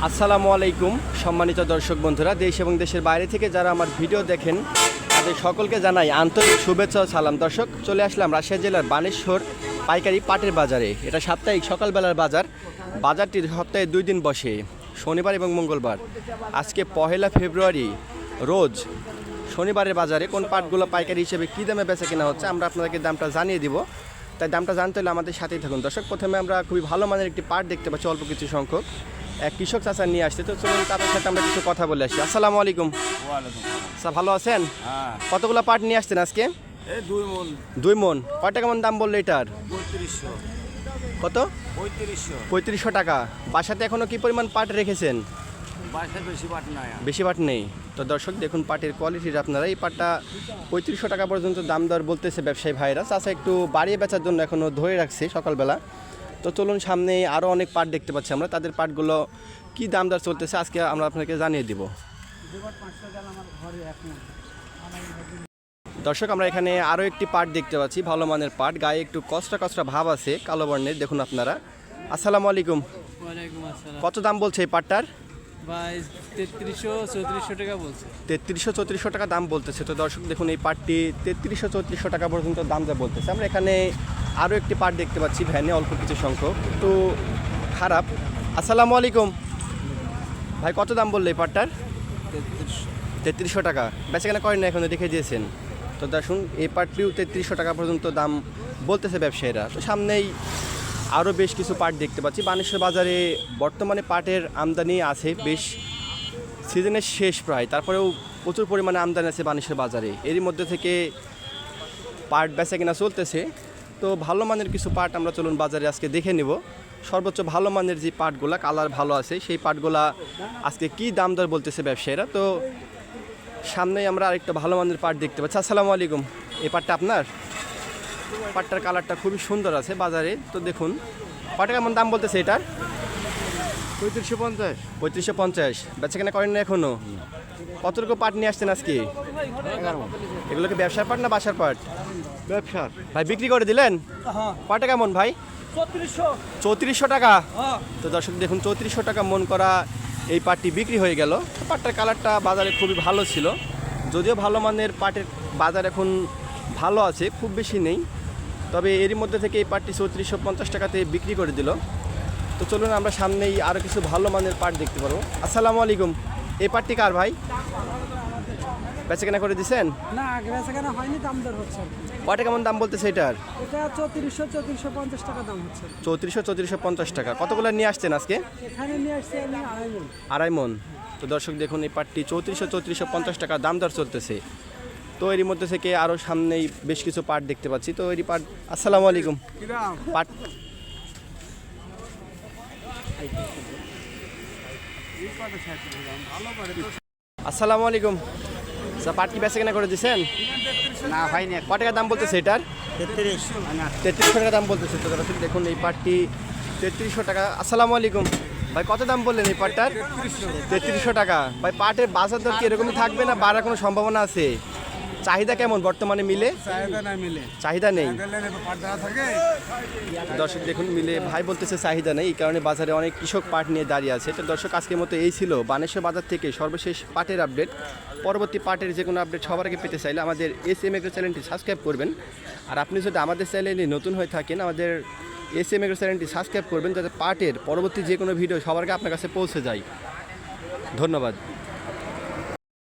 আসসালামু আলাইকুম সম্মানিত দর্শক বন্ধুরা, দেশ এবং দেশের বাইরে থেকে যারা আমার ভিডিও দেখেন তাদের সকলকে জানাই আন্তরিক শুভেচ্ছা ও সালাম। দর্শক, চলে আসলাম রাজশাহী জেলার বানেশ্বর পাইকারি পাটের বাজারে। এটা সাপ্তাহিক সকালবেলার বাজার। বাজারটি সপ্তাহে 2 দিন বসে, শনিবার এবং মঙ্গলবার। আজকে 1 ফেব্রুয়ারি রোজ শনিবারের বাজারে কোন পাটগুলো পাইকারি হিসেবে কী দামে বেচা কেনা হচ্ছে আমরা আপনাদেরকে দামটা জানিয়ে দিব। তাই দামটা জানতে হলে আমাদের সাথেই থাকুন। দর্শক, প্রথমে আমরা খুবই ভালো মানের একটি পাট দেখতে পাচ্ছি, অল্প কিছু সংখ্যক। এক কৃষক চাচা নিয়ে আসছে, তো চলুন তাদের সাথে আমরা কিছু কথা বলে আসি। আসসালামু আলাইকুম। স্যার, ভালো আছেন? কতগুলো পাট নিয়ে আসছেন আজকে? 2 মন। কয় টাকা মন দাম বললো এটার? 3500। কত? 3500। 3500 টাকা। বাসাতে এখনো কি পরিমাণ পাট রেখেছেন? বাসায় বেশি পাট নাই। বেশি পাট নেই। তো দর্শক দেখুন পাটের কোয়ালিটির আপনারা, এই পাটটা 3500 টাকা পর্যন্ত দাম দর বলতেছে ব্যবসায়ী ভাইরা। চাচা একটু বাড়িয়ে বেচার জন্য এখনও ধরে রাখছে সকালবেলা। তো চলুন, সামনে আরও অনেক পাট দেখতে পাচ্ছি আমরা, তাদের পাটগুলো কী দাম দর চলতেছে আজকে আমরা আপনাকে জানিয়ে দিব। দর্শক, আমরা এখানে আরও একটি পাট দেখতে পাচ্ছি, ভালো মানের পাট, গায়ে একটু কষ্টা কষ্টা ভাব আছে, কালো বর্ণের। দেখুন আপনারা। আসসালামু আলাইকুম। ওয়ালাইকুম আসসালাম। কত দাম বলছে এই পাটটার? ভাই 3300-3400 টাকা বলছে। 3300-3400 টাকা দাম বলতেছে। তো দর্শক দেখুন, এই পাটটি 3300-3400 টাকা পর্যন্ত দাম যা বলতেছে। আমরা এখানে আরও একটি পাট দেখতে পাচ্ছি ভ্যানে, অল্প কিছু সংখ্যক, একটু খারাপ। আসসালামু আলাইকুম ভাই, কত দাম বললো এই পাটটার? 3300 টাকা। বেচাকেনা করেন না এখনো, দেখে দিয়েছেন। তো দেখুন, এই পাটটিও 3300 টাকা পর্যন্ত দাম বলতেছে ব্যবসায়ীরা। তো সামনেই আরও বেশ কিছু পাট দেখতে পাচ্ছি। বানেশ্বর বাজারে বর্তমানে পাটের আমদানি আছে বেশ, সিজনের শেষ প্রায়, তারপরেও প্রচুর পরিমাণে আমদানি আছে বানেশ্বর বাজারে। এরই মধ্যে থেকে পাট বেচা কিনা চলতেছে। তো ভালো মানের কিছু পাট আমরা চলুন বাজারে আজকে দেখে নেব। সর্বোচ্চ ভালো মানের যে পাটগুলা, কালার ভালো আছে, সেই পাটগুলা আজকে কী দাম দর বলতেছে ব্যবসায়ীরা। তো সামনেই আমরা আরেকটা ভালো মানের পাট দেখতে পাচ্ছি। আসসালামু আলাইকুম। এই পাটটা আপনার? পাটটার কালারটা খুবই সুন্দর আছে বাজারে। তো দেখুন, কত কেমন দাম বলতেছে এটার? 3550। 3550। বেচা কেনা করেন না এখনো? কতটুকু পাট নিয়ে আসছেন আজকে? এগুলো কি ব্যবসার পাট না বাসার পাট? ব্যবসার। ভাই বিক্রি করে দিলেন? কত টাকা মন ভাই? 3400 টাকা। তো দর্শক দেখুন, 3400 টাকা মন করা এই পাটটি বিক্রি হয়ে গেল। পাটটার কালারটা বাজারে খুবই ভালো ছিল, যদিও ভালো মানের পাটের বাজার এখন ভালো আছে, খুব বেশি নেই। তবে এরই মধ্যে থেকে এই পাটটি 3450 টাকাতে বিক্রি করে দিল। তো চলুন আমরা সামনেই আরও কিছু ভালো মানের পাট দেখতে পারবো। আসসালামু আলাইকুম। এই পাটটি কার ভাই? বেচা কেনা করে দিচ্ছেন? না, বেচাকেনা হয়নি, দাম দর হচ্ছে। কয়টা কেমন দাম বলতেছে এটার? এটা 3400-3450 টাকা দাম হচ্ছে। 3450 টাকা। কতগুলো নিয়ে আসছেন আজকে? এখানে নিয়ে আসছি আমি 2.5 মণ। 2.5 মণ। তো দর্শক দেখুন, এই পাটটি 3450 টাকা দাম দর চলতেছে। তো এরই মধ্যে থেকে আরও সামনেই বেশ কিছু পাট দেখতে পাচ্ছি। তো এরই পাট। আসসালামু আলাইকুম। পাট আসসালামু আলাইকুম। স্যার, পাট কি বেচা কেনা করে দিচ্ছেন? না হয়নি। কত টাকা দাম বলতেছে এটার? 3300 টাকা দাম বলতেছে। তো দর্শক দেখুন, এই পাটটি 3300 টাকা। আসসালামু আলাইকুম ভাই, কত দাম বললেন এই পাটটার? 3300 টাকা। ভাই, পাটের বাজার দর কি এরকমই থাকবে না বাড়ার কোনো সম্ভাবনা আছে? চাহিদা কেমন বর্তমানে মিলে? চাহিদা নেই। দর্শক দেখুন, মিলে ভাই বলতেছে চাহিদা নেই, এই কারণে বাজারে অনেক কৃষক পাট নিয়ে দাঁড়িয়ে আছে। তো দর্শক, আজকের মতো এই ছিল বানেশ্বর বাজার থেকে সর্বশেষ পাটের আপডেট। পরবর্তী পাটের যে কোনো আপডেট সবার আগে পেতে চাইলে আমাদের এসএম এগ্রো চ্যানেলটি সাবস্ক্রাইব করবেন। আর আপনি যদি আমাদের চ্যানেলে নতুন হয়ে থাকেন, আমাদের এসএম এগ্রো চ্যানেলটি সাবস্ক্রাইব করবেন, যাতে পাটের পরবর্তী যে কোনো ভিডিও সবার আগে আপনার কাছে পৌঁছে যায়। ধন্যবাদ।